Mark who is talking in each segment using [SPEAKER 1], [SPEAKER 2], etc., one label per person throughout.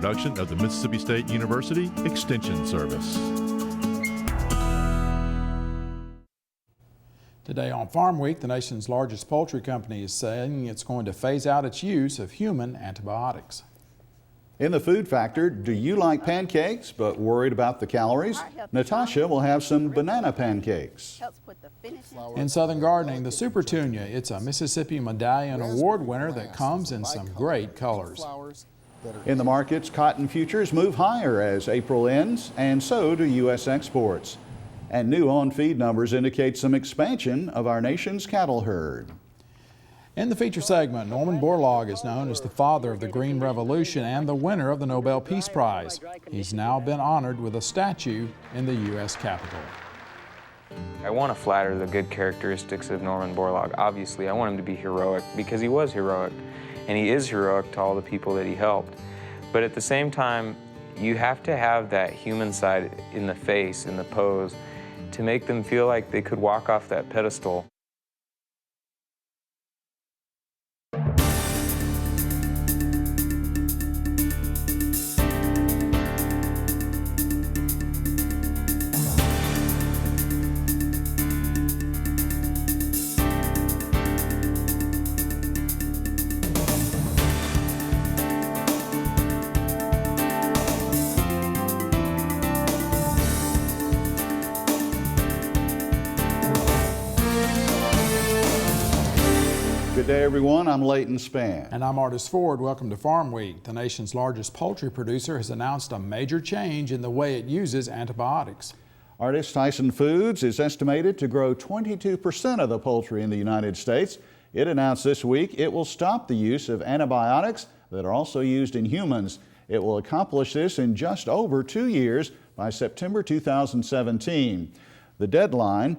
[SPEAKER 1] production of the Mississippi State University Extension Service.
[SPEAKER 2] Today on Farm Week, the nation's largest poultry company is saying it's going to phase out its use of human antibiotics.
[SPEAKER 3] In the food factor, do you like pancakes but worried about the calories? Natasha will have some banana pancakes.
[SPEAKER 2] In Southern Gardening, the Supertunia, it's a Mississippi Medallion Award winner that comes in some great colors.
[SPEAKER 3] In the markets, cotton futures move higher as April ends, and so do U.S. exports. And new on-feed numbers indicate some expansion of our nation's cattle herd.
[SPEAKER 2] In the feature segment, Norman Borlaug is known as the father of the Green Revolution and the winner of the Nobel Peace Prize. He's now been honored with a statue in the U.S. Capitol.
[SPEAKER 4] I want to flatter the good characteristics of Norman Borlaug. Obviously, I want him to be heroic because he was heroic, and he is heroic to all the people that he helped. But at the same time, you have to have that human side in the face, in the pose, to make them feel like they could walk off that pedestal.
[SPEAKER 3] Good day, everyone. I'm Leighton Spann.
[SPEAKER 2] And I'm Artist Ford. Welcome to Farm Week. The nation's largest poultry producer has announced a major change in the way it uses antibiotics.
[SPEAKER 3] Artist Tyson Foods is estimated to grow 22% of the poultry in the United States. It announced this week it will stop the use of antibiotics that are also used in humans. It will accomplish this in just over 2 years by September 2017. The deadline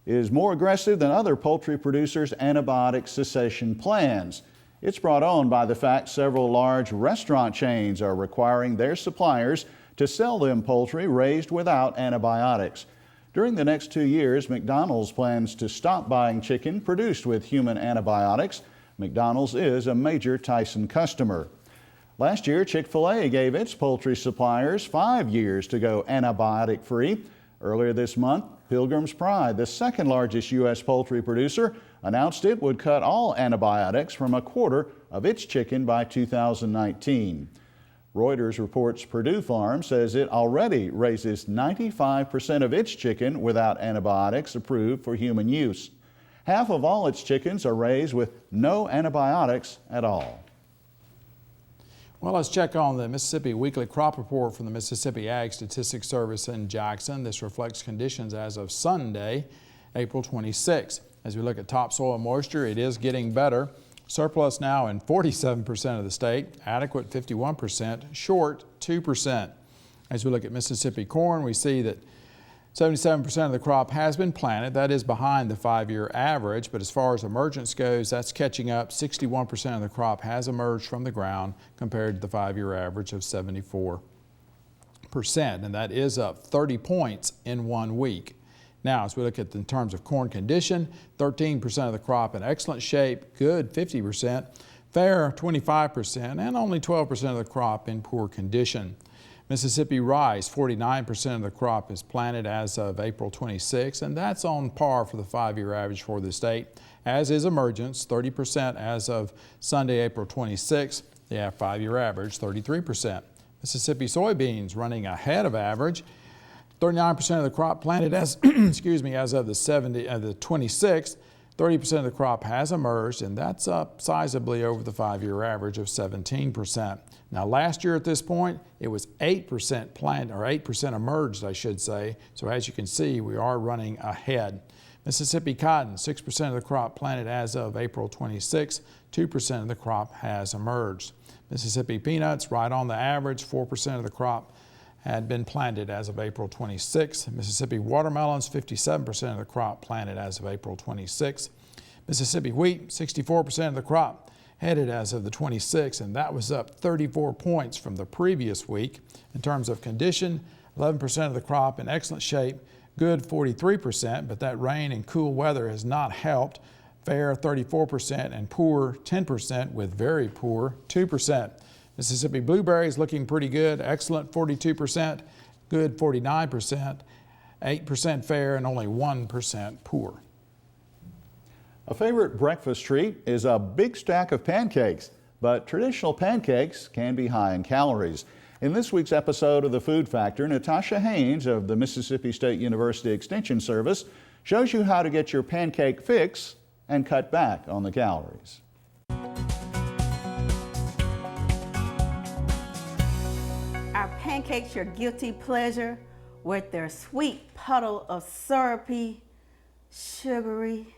[SPEAKER 3] is more aggressive than other poultry producers' antibiotic cessation plans. It's brought on by the fact several large restaurant chains are requiring their suppliers to sell them poultry raised without antibiotics. During the next 2 years, McDonald's plans to stop buying chicken produced with human antibiotics. McDonald's is a major Tyson customer. Last year, Chick-fil-A gave its poultry suppliers 5 years to go antibiotic-free. Earlier this month, Pilgrim's Pride, the second largest U.S. poultry producer, announced it would cut all antibiotics from a quarter of its chicken by 2019. Reuters reports Purdue Farm says it already raises 95% of its chicken without antibiotics approved for human use. Half of all its chickens are raised with no antibiotics at all.
[SPEAKER 2] Well, let's check on the Mississippi Weekly Crop Report from the Mississippi Ag Statistics Service in Jackson. This reflects conditions as of Sunday, April 26. As we look at topsoil moisture, it is getting better. Surplus now in 47% of the state, adequate 51%, short 2%. As we look at Mississippi corn, we see that 77% of the crop has been planted. That is behind the 5-year average, but as far as emergence goes, that's catching up. 61% of the crop has emerged from the ground compared to the 5-year average of 74%, and that is up 30 points in 1 week. Now, as we look at in terms of corn condition, 13% of the crop in excellent shape, good 50%, fair 25%, and only 12% of the crop in poor condition. Mississippi rice, 49% of the crop is planted as of April 26, and that's on par for the 5-year average for the state, as is emergence, 30% as of Sunday, April 26. The 5-year average, 33%. Mississippi soybeans running ahead of average, 39% of the crop planted as, as of the 26th. 30% of the crop has emerged, and that's up sizably over the 5-year average of 17%. Now, last year at this point, it was 8% planted, or 8% emerged, I should say. So as you can see, we are running ahead. Mississippi cotton, 6% of the crop planted as of April 26. 2% of the crop has emerged. Mississippi peanuts, right on the average, 4% of the crop had been planted as of April 26. Mississippi watermelons, 57% of the crop planted as of April 26. Mississippi wheat, 64% of the crop headed as of the 26th, and that was up 34 points from the previous week. In terms of condition, 11% of the crop in excellent shape, good 43%, but that rain and cool weather has not helped. Fair 34% and poor 10%, with very poor 2%. Mississippi blueberries looking pretty good, excellent 42%, good 49%, 8% fair, and only 1% poor.
[SPEAKER 3] A favorite breakfast treat is a big stack of pancakes, but traditional pancakes can be high in calories. In this week's episode of The Food Factor, Natasha Haynes of the Mississippi State University Extension Service shows you how to get your pancake fix and cut back on the calories.
[SPEAKER 5] Are pancakes your guilty pleasure with their sweet puddle of syrupy, sugary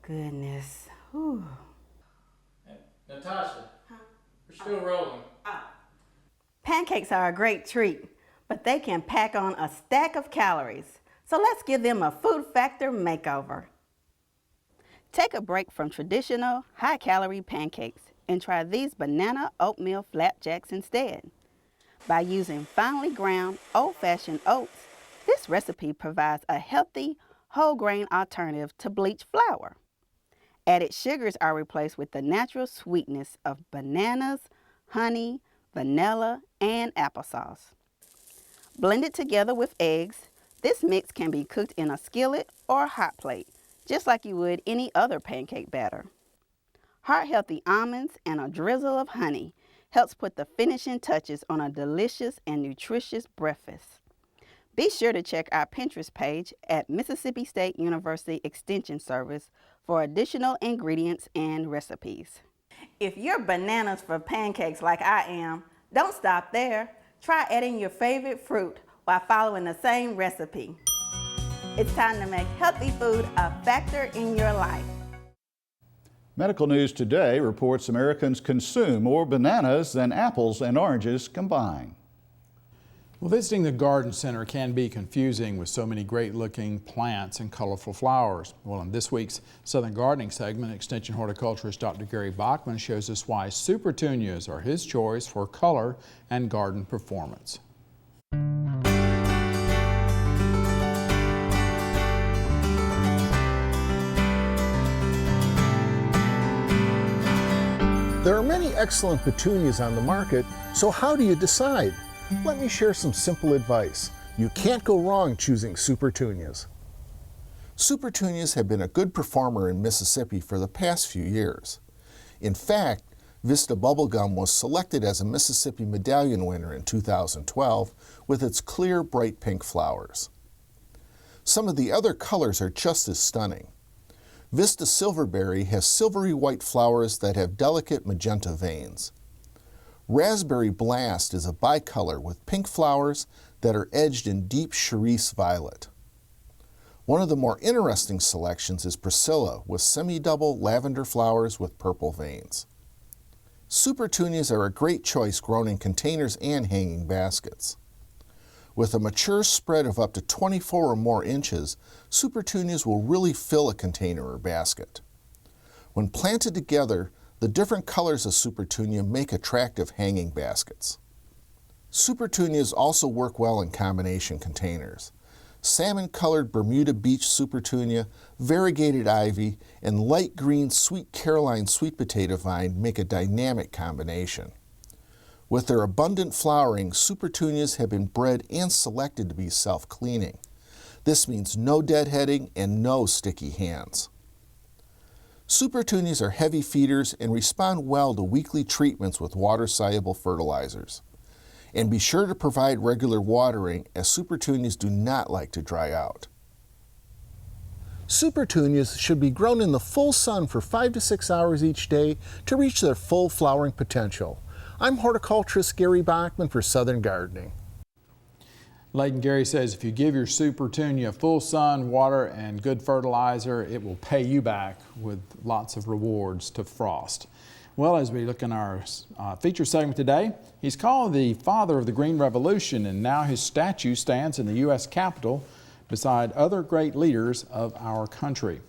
[SPEAKER 5] goodness? Whew.
[SPEAKER 2] Natasha, we're still rolling.
[SPEAKER 5] Pancakes are a great treat, but they can pack on a stack of calories. So let's give them a food factor makeover. Take a break from traditional high-calorie pancakes and try these banana oatmeal flapjacks instead. By using finely ground old-fashioned oats, this recipe provides a healthy, whole-grain alternative to bleached flour. Added sugars are replaced with the natural sweetness of bananas, honey, vanilla, and applesauce. Blended together with eggs, this mix can be cooked in a skillet or a hot plate, just like you would any other pancake batter. Heart-healthy almonds and a drizzle of honey helps put the finishing touches on a delicious and nutritious breakfast. Be sure to check our Pinterest page at Mississippi State University Extension Service for additional ingredients and recipes. If you're bananas for pancakes like I am, don't stop there. Try adding your favorite fruit while following the same recipe. It's time to make healthy food a factor in your life.
[SPEAKER 3] Medical News Today reports Americans consume more bananas than apples and oranges combined.
[SPEAKER 2] Well, visiting the garden center can be confusing with so many great-looking plants and colorful flowers. Well, in this week's Southern Gardening segment, Extension horticulturist Dr. Gary Bachman shows us why Supertunias are his choice for color and garden performance.
[SPEAKER 6] There are many excellent petunias on the market, so how do you decide? Let me share some simple advice. You can't go wrong choosing Supertunias. Supertunias have been a good performer in Mississippi for the past few years. In fact, Vista Bubblegum was selected as a Mississippi Medallion winner in 2012 with its clear, bright pink flowers. Some of the other colors are just as stunning. Vista Silverberry has silvery white flowers that have delicate magenta veins. Raspberry Blast is a bicolor with pink flowers that are edged in deep cerise violet. One of the more interesting selections is Priscilla with semi-double lavender flowers with purple veins. Supertunias are a great choice grown in containers and hanging baskets. With a mature spread of up to 24 or more inches, Supertunias will really fill a container or basket. When planted together, the different colors of Supertunia make attractive hanging baskets. Supertunias also work well in combination containers. Salmon-colored Bermuda Beach Supertunia, variegated ivy, and light green Sweet Caroline sweet potato vine make a dynamic combination. With their abundant flowering, Supertunias have been bred and selected to be self-cleaning. This means no deadheading and no sticky hands. Supertunias are heavy feeders and respond well to weekly treatments with water-soluble fertilizers. And be sure to provide regular watering, as Supertunias do not like to dry out. Supertunias should be grown in the full sun for 5 to 6 hours each day to reach their full flowering potential. I'm horticulturist Gary Bachman for Southern Gardening.
[SPEAKER 2] Leighton Gary says if you give your Supertunia full sun, water, and good fertilizer, it will pay you back with lots of rewards to frost. Well, as we look in our feature segment today, he's called the father of the Green Revolution, and now his statue stands in the U.S. Capitol beside other great leaders of our country.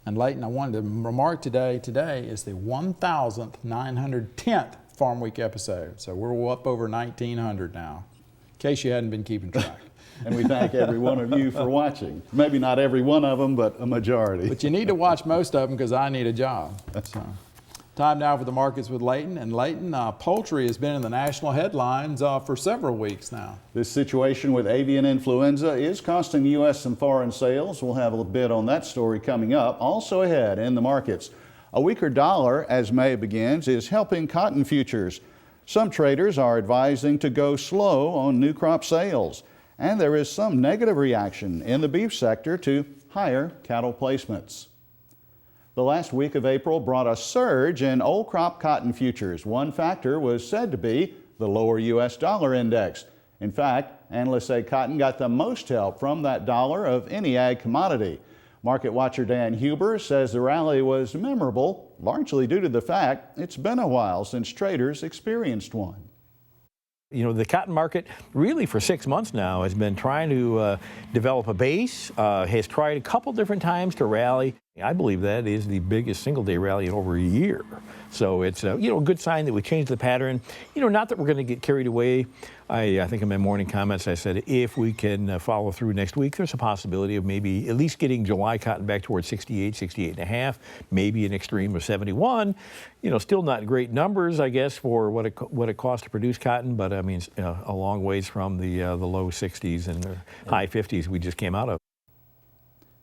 [SPEAKER 2] And Leighton, I wanted to remark today is the 1,910th Farm Week episode, so we're up over 1,900 now. In case you hadn't been keeping track.
[SPEAKER 3] And we thank every one of you for watching. Maybe not every one of them, but a majority.
[SPEAKER 2] But you need to watch most of them because I need a job. So. Time now for the markets with Leighton. And Leighton, poultry has been in the national headlines for several weeks now.
[SPEAKER 3] This situation with avian influenza is costing the U.S. some foreign sales. We'll have a bit on that story coming up. Also ahead in the markets, a weaker dollar as May begins is helping cotton futures. Some traders are advising to go slow on new crop sales. And there is some negative reaction in the beef sector to higher cattle placements. The last week of April brought a surge in old crop cotton futures. One factor was said to be the lower U.S. dollar index. In fact, analysts say cotton got the most help from that dollar of any ag commodity. Market watcher Dan Huber says the rally was memorable, largely due to the fact it's been a while since traders experienced one.
[SPEAKER 7] You know, the cotton market really for 6 months now has been trying to develop a base, has tried a couple different times to rally. I believe that is the biggest single-day rally in over a year. So it's a good sign that we changed the pattern. Not that we're going to get carried away. I think in my morning comments I said if we can follow through next week, there's a possibility of maybe at least getting July cotton back towards 68, 68 and a half, maybe an extreme of 71. Still not great numbers, I guess, for what it costs to produce cotton, but I mean a long ways from the low 60s and the high 50s we just came out of.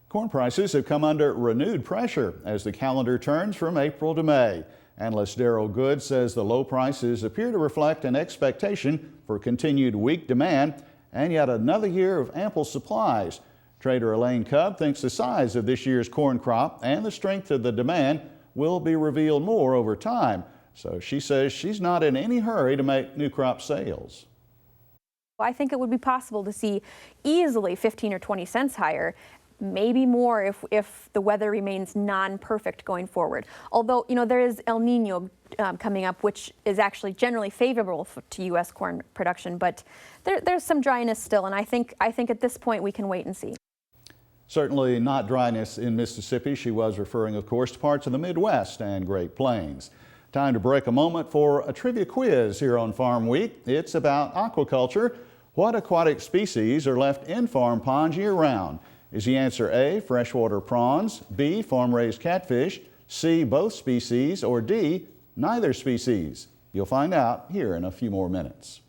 [SPEAKER 3] Corn prices have come under renewed pressure as the calendar turns from April to May. Analyst Darryl Good says the low prices appear to reflect an expectation for continued weak demand and yet another year of ample supplies. Trader Elaine Cubb thinks the size of this year's corn crop and the strength of the demand will be revealed more over time. So she says she's not in any hurry to make new crop sales.
[SPEAKER 8] I think it would be possible to see easily 15 or 20 cents higher, maybe more if the weather remains non-perfect going forward. Although, there is El Nino coming up, which is actually generally favorable to U.S. corn production, but there's some dryness still, and I think at this point we can wait and see.
[SPEAKER 3] Certainly not dryness in Mississippi. She was referring, of course, to parts of the Midwest and Great Plains. Time to break a moment for a trivia quiz here on Farm Week. It's about aquaculture. What aquatic species are left in farm ponds year-round? Is the answer A, freshwater prawns, B, farm-raised catfish, C, both species, or D, neither species? You'll find out here in a few more minutes.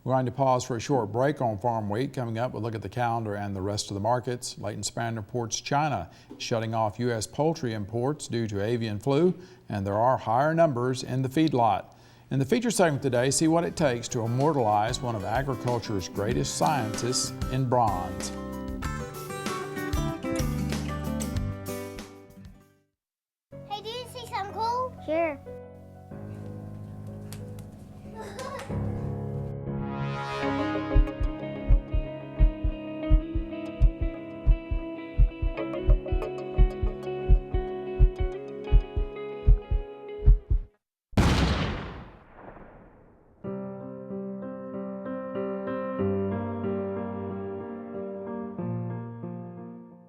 [SPEAKER 2] We're going to pause for a short break on Farm Week. Coming up, we'll look at the calendar and the rest of the markets. Leighton Spann reports China shutting off U.S. poultry imports due to avian flu, and there are higher numbers in the feedlot. In the feature segment today, see what it takes to immortalize one of agriculture's greatest scientists in bronze.
[SPEAKER 9] Hey, do you see something cool? Sure.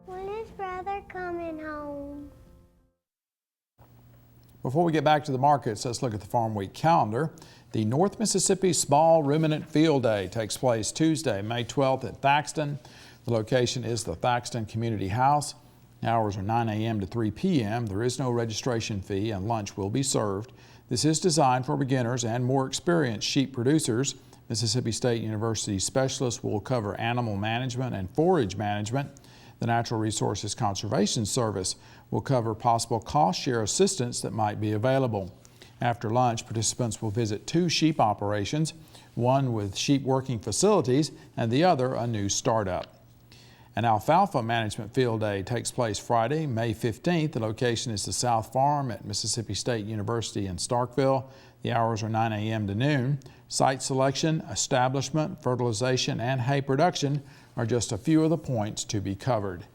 [SPEAKER 9] When is brother coming home?
[SPEAKER 2] Before we get back to the markets, let's look at the Farm Week calendar. The North Mississippi Small Ruminant Field Day takes place Tuesday, May 12th at Thaxton. The location is the Thaxton Community House. Hours are 9 a.m. to 3 p.m. There is no registration fee and lunch will be served. This is designed for beginners and more experienced sheep producers. Mississippi State University specialists will cover animal management and forage management. The Natural Resources Conservation Service will cover possible cost share assistance that might be available. After lunch, participants will visit 2 sheep operations, one with sheep working facilities and the other a new startup. An alfalfa management field day takes place Friday, May 15th. The location is the South Farm at Mississippi State University in Starkville. The hours are 9 a.m. to noon. Site selection, establishment, fertilization, and hay production are just a few of the points to be covered.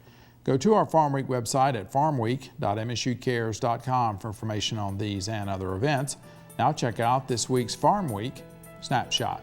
[SPEAKER 2] Go to our Farm Week website at farmweek.msucares.com for information on these and other events. Now check out this week's Farm Week Snapshot.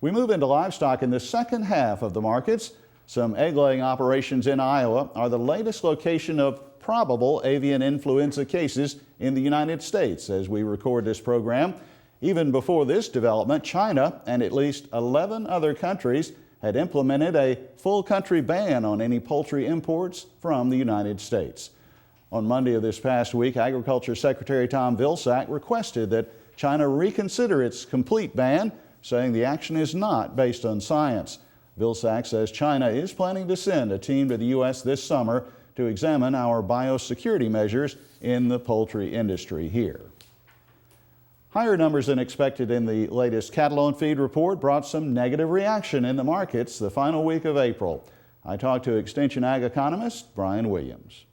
[SPEAKER 3] We move into livestock in the second half of the markets. Some egg-laying operations in Iowa are the latest location of probable avian influenza cases in the United States as we record this program. Even before this development, China and at least 11 other countries had implemented a full country ban on any poultry imports from the United States. On Monday of this past week, Agriculture Secretary Tom Vilsack requested that China reconsider its complete ban, saying the action is not based on science. Vilsack says China is planning to send a team to the U.S. this summer to examine our biosecurity measures in the poultry industry here. Higher numbers than expected in the latest cattle on feed report brought some negative reaction in the markets the final week of April. I talked to Extension Ag economist Brian Williams.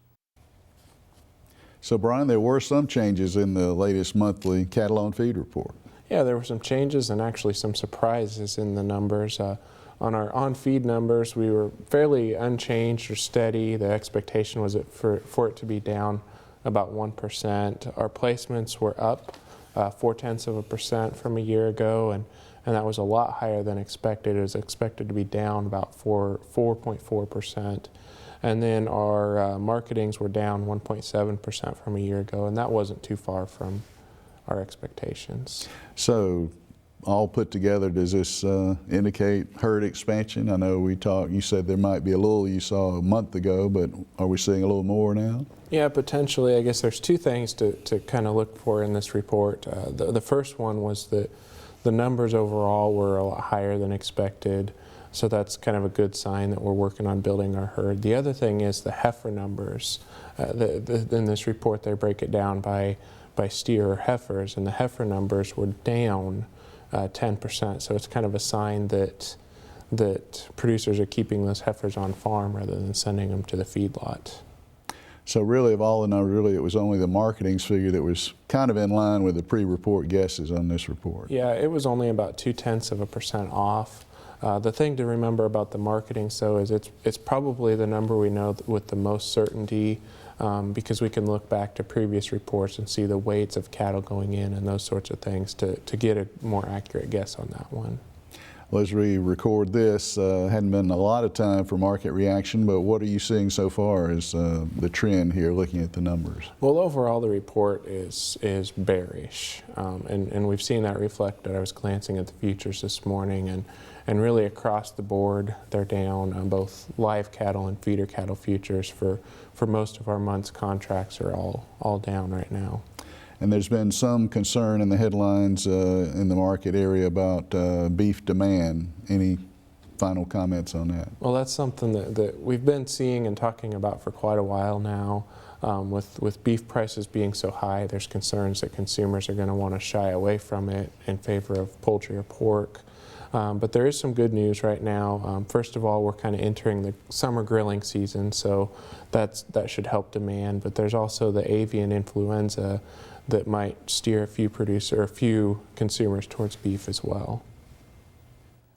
[SPEAKER 10] So Brian, there were some changes in the latest monthly cattle on feed report.
[SPEAKER 11] Yeah, there were some changes and actually some surprises in the numbers. On our on-feed numbers, we were fairly unchanged or steady. The expectation was for it to be down about 1%. Our placements were up 0.4% from a year ago, and that was a lot higher than expected. It was expected to be down about 4.4%. And then our marketings were down 1.7% from a year ago, and that wasn't too far from our expectations.
[SPEAKER 10] So all put together, does this indicate herd expansion? I know you said there might be a little you saw a month ago, but are we seeing a little more now?
[SPEAKER 11] Yeah, potentially. I guess there's two things to kind of look for in this report. The first one was that the numbers overall were a lot higher than expected. So that's kind of a good sign that we're working on building our herd. The other thing is the heifer numbers. In this report, they break it down by steer or heifers, and the heifer numbers were down 10%. So it's kind of a sign that producers are keeping those heifers on farm rather than sending them to the feedlot.
[SPEAKER 10] So really, of all the numbers, really it was only the marketing's figure that was kind of in line with the pre-report guesses on this report.
[SPEAKER 11] Yeah, it was only about 0.2% off. The thing to remember about the marketing, so is it's probably the number we know with the most certainty because we can look back to previous reports and see the weights of cattle going in and those sorts of things to get a more accurate guess on that one.
[SPEAKER 10] Well, as we record this, hadn't been a lot of time for market reaction, but what are you seeing so far as the trend here looking at the numbers?
[SPEAKER 11] Well, overall the report is bearish, and we've seen that reflected. I was glancing at the futures this morning, and really across the board they're down on both live cattle and feeder cattle futures for most of our month's contracts are all down right now.
[SPEAKER 10] And there's been some concern in the headlines in the market area about beef demand. Any final comments on that?
[SPEAKER 11] Well, that's something that we've been seeing and talking about for quite a while now. With beef prices being so high, there's concerns that consumers are going to want to shy away from it in favor of poultry or pork. But there is some good news right now. First of all, we're kind of entering the summer grilling season, so that should help demand. But there's also the avian influenza that might steer a few consumers towards beef as well.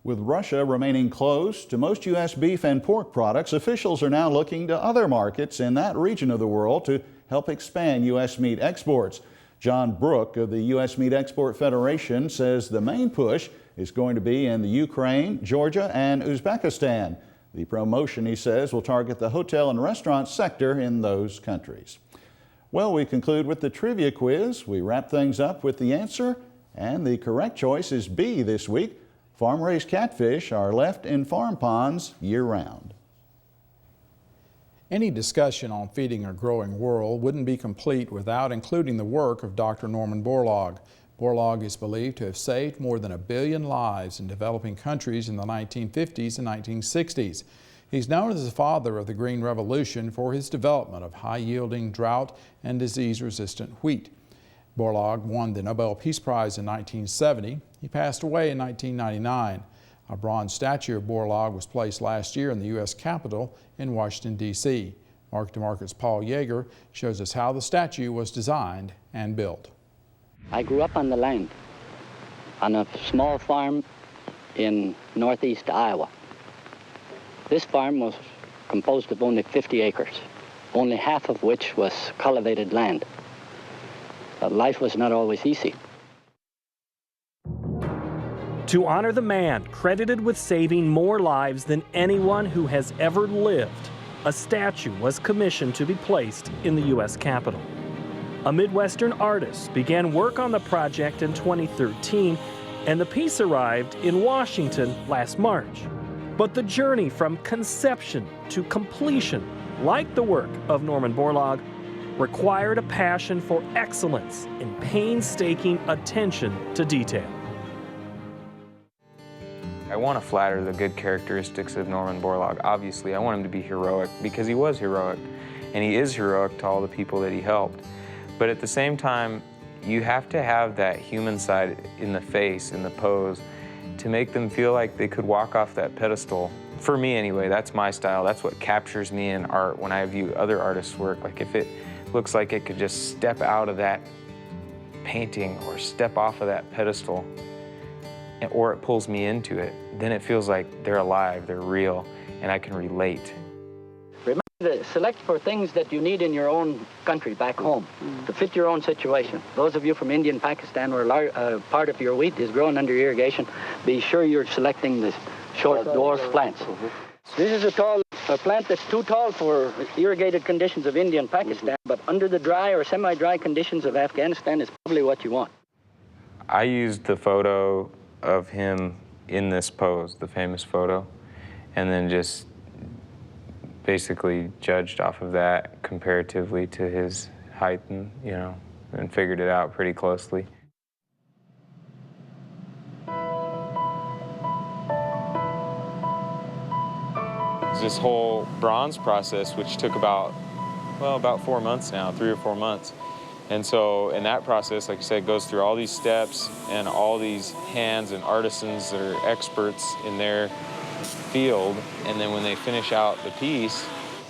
[SPEAKER 3] With Russia remaining closed to most U.S. beef and pork products, officials are now looking to other markets in that region of the world to help expand U.S. meat exports. John Brook of the U.S. Meat Export Federation says the main push is going to be in the Ukraine, Georgia, and Uzbekistan. The promotion, he says, will target the hotel and restaurant sector in those countries. Well, we conclude with the trivia quiz. We wrap things up with the answer, and the correct choice is B this week. Farm-raised catfish are left in farm ponds year-round.
[SPEAKER 2] Any discussion on feeding a growing world wouldn't be complete without including the work of Dr. Norman Borlaug. Borlaug is believed to have saved more than 1 billion lives in developing countries in the 1950s and 1960s. He's known as the father of the Green Revolution for his development of high-yielding, drought and disease-resistant wheat. Borlaug won the Nobel Peace Prize in 1970. He passed away in 1999. A bronze statue of Borlaug was placed last year in the U.S. Capitol in Washington, D.C. Market to Market's Paul Yeager shows us how the statue was designed and built.
[SPEAKER 12] I grew up on the land, on a small farm in northeast Iowa. This farm was composed of only 50 acres, only half of which was cultivated land. Life was not always easy.
[SPEAKER 13] To honor the man credited with saving more lives than anyone who has ever lived, a statue was commissioned to be placed in the U.S. Capitol. A Midwestern artist began work on the project in 2013, and the piece arrived in Washington last March. But the journey from conception to completion, like the work of Norman Borlaug, required a passion for excellence and painstaking attention to detail.
[SPEAKER 4] I want to flatter the good characteristics of Norman Borlaug. Obviously, I want him to be heroic because he was heroic, and he is heroic to all the people that he helped. But at the same time, you have to have that human side in the face, in the pose, to make them feel like they could walk off that pedestal. For me anyway, that's my style. That's what captures me in art when I view other artists' work. Like if it looks like it could just step out of that painting or step off of that pedestal, or it pulls me into it, then it feels like they're alive, they're real, and I can relate.
[SPEAKER 12] Remember to select for things that you need in your own country, back home, to fit your own situation. Those of you from India and Pakistan where part of your wheat is grown under irrigation, be sure you're selecting the short dwarf plants. This is a plant that's too tall for irrigated conditions of India and Pakistan, but under the dry or semi-dry conditions of Afghanistan is probably what you want.
[SPEAKER 4] I used the photo of him in this pose, the famous photo, and then just basically judged off of that comparatively to his height and, and figured it out pretty closely. This whole bronze process, which took about 4 months now, 3 or 4 months. And so in that process, like I said, goes through all these steps and all these hands and artisans that are experts in their field. And then when they finish out the piece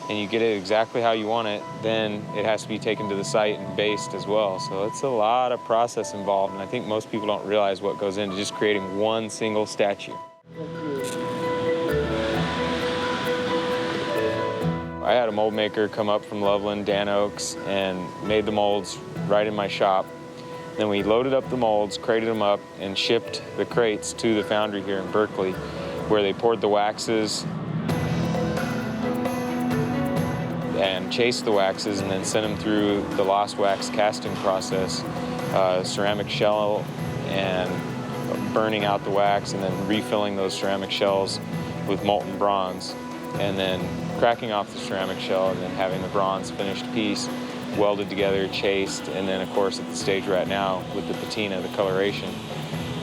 [SPEAKER 4] and you get it exactly how you want it, then it has to be taken to the site and based as well. So it's a lot of process involved. And I think most people don't realize what goes into just creating one single statue. I had a mold maker come up from Loveland, Dan Oaks, and made the molds right in my shop. Then we loaded up the molds, crated them up, and shipped the crates to the foundry here in Berkeley, where they poured the waxes and chased the waxes and then sent them through the lost wax casting process, ceramic shell and burning out the wax and then refilling those ceramic shells with molten bronze, and then cracking off the ceramic shell and then having the bronze finished piece welded together, chased, and then of course at the stage we're at now with the patina, the coloration.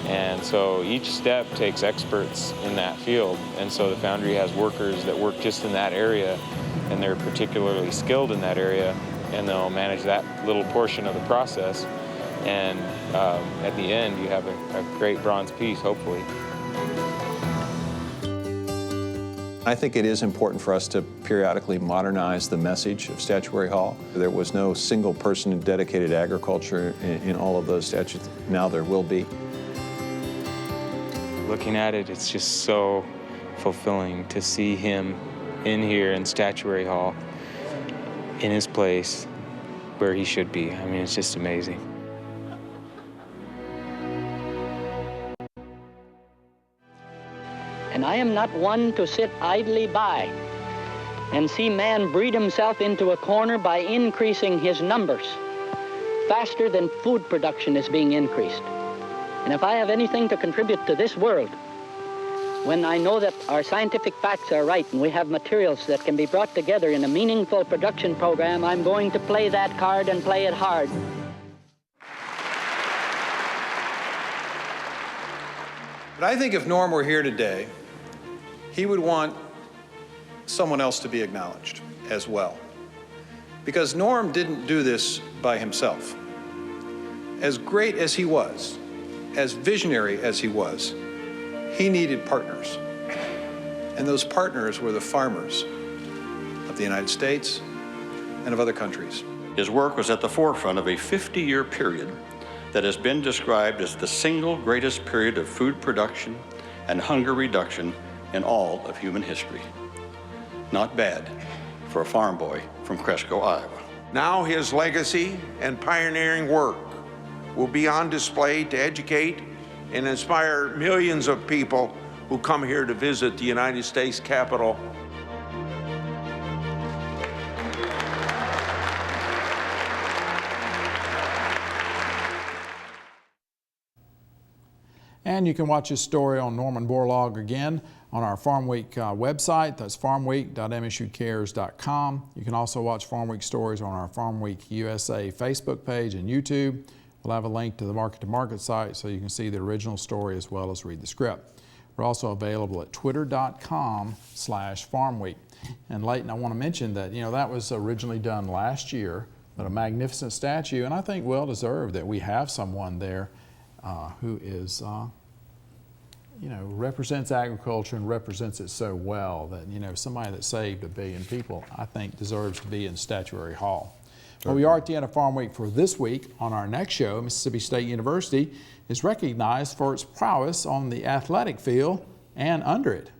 [SPEAKER 4] And so each step takes experts in that field, and so the foundry has workers that work just in that area, and they're particularly skilled in that area, and they'll manage that little portion of the process, and at the end you have a great bronze piece, hopefully.
[SPEAKER 14] I think it is important for us to periodically modernize the message of Statuary Hall. There was no single person dedicated to agriculture in all of those statues. Now there will be.
[SPEAKER 4] Looking at it, it's just so fulfilling to see him in here in Statuary Hall, in his place where he should be. I mean, it's just amazing.
[SPEAKER 12] And I am not one to sit idly by and see man breed himself into a corner by increasing his numbers faster than food production is being increased. And if I have anything to contribute to this world, when I know that our scientific facts are right and we have materials that can be brought together in a meaningful production program, I'm going to play that card and play it hard.
[SPEAKER 15] But I think if Norm were here today, he would want someone else to be acknowledged as well. Because Norm didn't do this by himself. As great as he was, as visionary as he was, he needed partners. And those partners were the farmers of the United States and of other countries.
[SPEAKER 16] His work was at the forefront of a 50-year period that has been described as the single greatest period of food production and hunger reduction in all of human history. Not bad for a farm boy from Cresco, Iowa.
[SPEAKER 17] Now his legacy and pioneering work will be on display to educate and inspire millions of people who come here to visit the United States Capitol.
[SPEAKER 2] And you can watch this story on Norman Borlaug again on our Farm Week website. That's farmweek.msucares.com. You can also watch Farm Week stories on our Farmweek USA Facebook page and YouTube. We'll have a link to the Market to Market site so you can see the original story as well as read the script. We're also available at twitter.com/farmweek. And Leighton, I want to mention that, that was originally done last year, but a magnificent statue, and I think well deserved that we have someone there who is, represents agriculture and represents it so well that, somebody that saved 1 billion people, I think deserves to be in Statuary Hall. Well, we are at the end of Farm Week for this week. On our next show, Mississippi State University is recognized for its prowess on the athletic field and under it.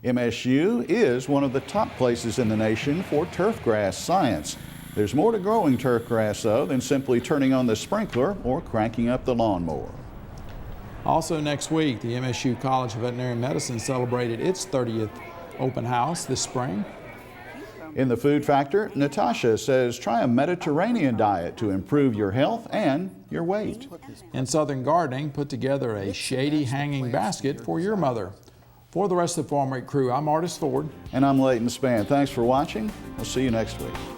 [SPEAKER 3] MSU is one of the top places in the nation for turfgrass science. There's more to growing turfgrass, though, than simply turning on the sprinkler or cranking up the lawnmower.
[SPEAKER 2] Also next week, the MSU College of Veterinary Medicine celebrated its 30th open house this spring.
[SPEAKER 3] In the Food Factor, Natasha says try a Mediterranean diet to improve your health and your weight.
[SPEAKER 2] In Southern Gardening, put together a shady hanging basket for your mother. For the rest of the Farm Week crew, I'm Artis Ford.
[SPEAKER 3] And I'm Leighton Spann. Thanks for watching. We'll see you next week.